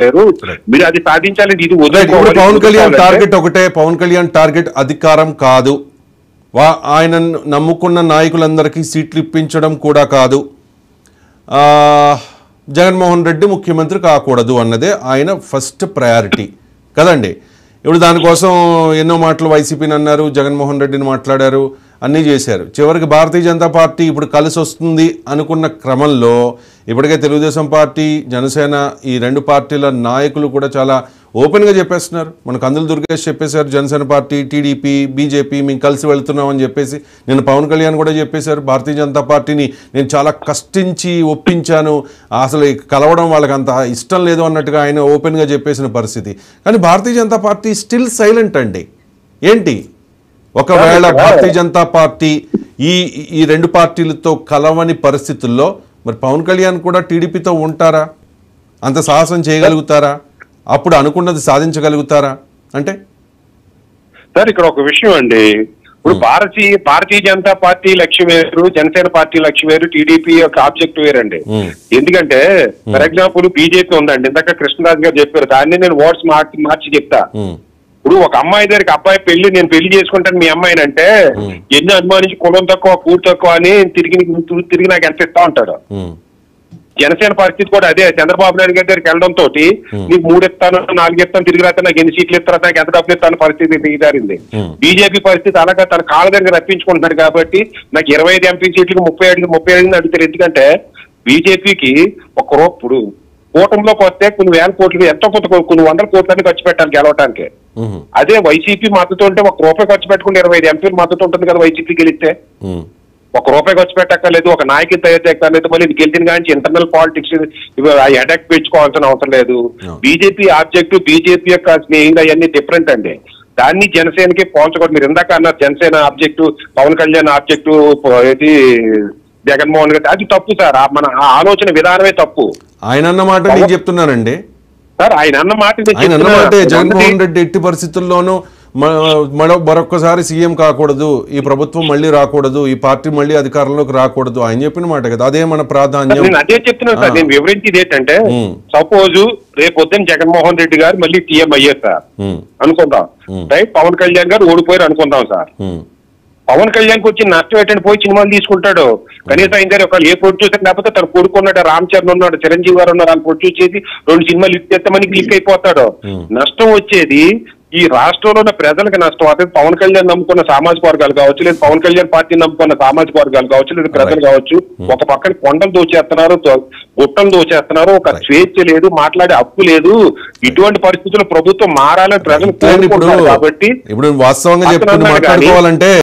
మీరు అది సాధించాలంటే ఇది పవన్ కళ్యాణ్ టార్గెట్ ఒకటే. పవన్ కళ్యాణ్ టార్గెట్ అధికారం కాదు, ఆయన నమ్ముకున్న నాయకులందరికీ సీట్లు ఇప్పించడం కూడా కాదు, జగన్మోహన్ రెడ్డి ముఖ్యమంత్రి కాకూడదు అన్నదే ఆయన ఫస్ట్ ప్రయారిటీ కదండి. ఇప్పుడు దానికోసం ఎన్నో మాటలు వైసీపీని అన్నారు, జగన్మోహన్ రెడ్డిని మాట్లాడారు, అన్నీ చేశారు. చివరికి భారతీయ జనతా పార్టీ ఇప్పుడు కలిసి వస్తుంది అనుకున్న క్రమంలో ఇప్పటికే తెలుగుదేశం పార్టీ, జనసేన ఈ రెండు పార్టీల నాయకులు కూడా చాలా ఓపెన్గా చెప్పేస్తున్నారు. మన కందుల దుర్గేష్ చెప్పేశారు, జనసేన పార్టీ, టీడీపీ, బీజేపీ మేము కలిసి వెళ్తున్నామని చెప్పేసి. నేను పవన్ కళ్యాణ్ కూడా చెప్పేశారు, భారతీయ జనతా పార్టీని నేను చాలా కష్టించి ఒప్పించాను, అసలు కలవడం వాళ్ళకి అంత ఇష్టం లేదు అన్నట్టుగా ఆయన ఓపెన్గా చెప్పేసిన పరిస్థితి. కానీ Bharatiya Janata party still silent అండి. ఏంటి, ఒకవేళ భారతీయ జనతా పార్టీ ఈ రెండు పార్టీలతో కలవని పరిస్థితుల్లో మరి పవన్ కళ్యాణ్ కూడా టీడీపీతో ఉంటారా? అంత సాహసం చేయగలుగుతారా? అప్పుడు అనుకున్నది సాధించగలుగుతారా? అంటే సార్ ఇక్కడ ఒక విషయం అండి, ఇప్పుడు భారతీయ జనతా పార్టీ లక్ష్యం వేరు, జనసేన పార్టీ లక్ష్యం వేరు, టీడీపీ యొక్క ఆబ్జెక్ట్ వేరండి. ఎందుకంటే ఫర్ ఎగ్జాంపుల్ బీజేపీ ఉందండి, ఇందాక కృష్ణరాజు గారు చెప్పారు, దాన్ని నేను వర్డ్స్ మార్చి చెప్తా. ఇప్పుడు ఒక అమ్మాయి దగ్గరికి అబ్బాయి నేను పెళ్లి చేసుకుంటాను మీ అమ్మాయిని అంటే ఎన్ని అనుమానించి కులం తక్కువ కూడు తక్కువ అని తిరిగి నాకు ఎంత ఇస్తా ఉంటాడు. జనసేన పరిస్థితి కూడా అదే. చంద్రబాబు నాయుడు గారి దగ్గరికి వెళ్ళడంతో నీకు 3 ఇస్తాను 4 ఇస్తాను తిరిగి రాస్తే నాకు ఎన్ని సీట్లు ఇస్తారా, నాకు ఎంత డబ్బులు ఇస్తాను పరిస్థితి దిగిదారింది. బీజేపీ పరిస్థితి అలాగా తన కాళ్ళ దగ్గర రప్పించుకుంటున్నాడు కాబట్టి నాకు 25 ఎంపీ సీట్లకు 37 అడుగుతారు. ఎందుకంటే బీజేపీకి ఇప్పుడు కూటమిలోకి వస్తే కొన్ని వేల కోట్లు, ఎంతో కొన్ని వందల కోట్లని ఖర్చు పెట్టాలి గెలవటానికి. అదే వైసీపీ మద్దతు ఉంటే ₹1 ఖర్చు పెట్టుకుంటే 25 ఎంపీలు మద్దతు ఉంటుంది కదా. వైసీపీ గెలిస్తే ₹1 ఖర్చు పెట్టక్కర్లేదు, ఒక నాయకుని తయారు చేయక్కర్లేదు, మళ్ళీ ఇది గెలిచిన కానీ ఇంటర్నల్ పాలిటిక్స్ అటాక్ పెంచుకోవాల్సిన అవసరం లేదు. బీజేపీ ఆబ్జెక్టివ్, బీజేపీ యొక్క స్నేహితులు అవన్నీ డిఫరెంట్ అండి. దాన్ని జనసేనకి పోల్చకూడదు. మీరు ఇందాక అన్నారు జనసేన ఆబ్జెక్టివ్, పవన్ కళ్యాణ్ ఆబ్జెక్టివ్ ఏది జగన్మోహన్ రెడ్డి, అది తప్పు సార్. మన ఆలోచన విధానమే తప్పు. ఆయన అన్నమాట నేను చెప్తున్నానండి సార్, ఆయన అన్నమాట జగన్మోహన్ రెడ్డి ఎట్టి పరిస్థితుల్లోనూ మరొక్కసారి సీఎం కాకూడదు, ఈ ప్రభుత్వం మళ్ళీ రాకూడదు, ఈ పార్టీ మళ్ళీ అధికారంలోకి రాకూడదు, ఆయన చెప్పిన మాట కదా. అదే మన ప్రాధాన్యం. నేను అదే చెప్తున్నాను సార్. నేను వివరించేది ఏంటంటే, సపోజ్ రేపొద్దున జగన్మోహన్ రెడ్డి గారు మళ్ళీ సీఎం అయ్యారు సార్ అనుకుందాం, రైట్? పవన్ కళ్యాణ్ గారు ఓడిపోయారు అనుకుందాం సార్. పవన్ కళ్యాణ్ కి వచ్చిన నష్టం ఏంటంటే పోయి సినిమాలు తీసుకుంటాడు. కనీసం ఆయన ఒక ఏ ప్రొడ్యూసర్ లేకపోతే తను కొడుకున్నాడు, రామ్ చరణ్ ఉన్నాడు, చిరంజీవి గారు ఉన్నారు, వాళ్ళు ప్రొడ్యూస్ చేసి 2 సినిమాలు ఇచ్చేస్తామని క్లిక్ అయిపోతాడు. నష్టం వచ్చేది ఈ రాష్ట్రంలో ఉన్న ప్రజలకు నష్టం. అదే పవన్ కళ్యాణ్ నమ్ముకున్న సామాజిక వర్గాలు కావచ్చు, లేదా పవన్ కళ్యాణ్ పార్టీ నమ్ముకున్న సామాజిక వర్గాలు కావచ్చు, లేదా ప్రజలు కావచ్చు. ఒక పక్కన కొండలు దోచేస్తున్నారు, గుట్టలు దోచేస్తున్నారు, ఒక స్వేచ్ఛ లేదు, మాట్లాడే హక్కు లేదు. ఇటువంటి పరిస్థితుల్లో ప్రభుత్వం మారాలని ప్రజలు కోరుకుంటున్నారు. కాబట్టి ఇప్పుడు వాస్తవంగా చెప్పుకోవాలంటే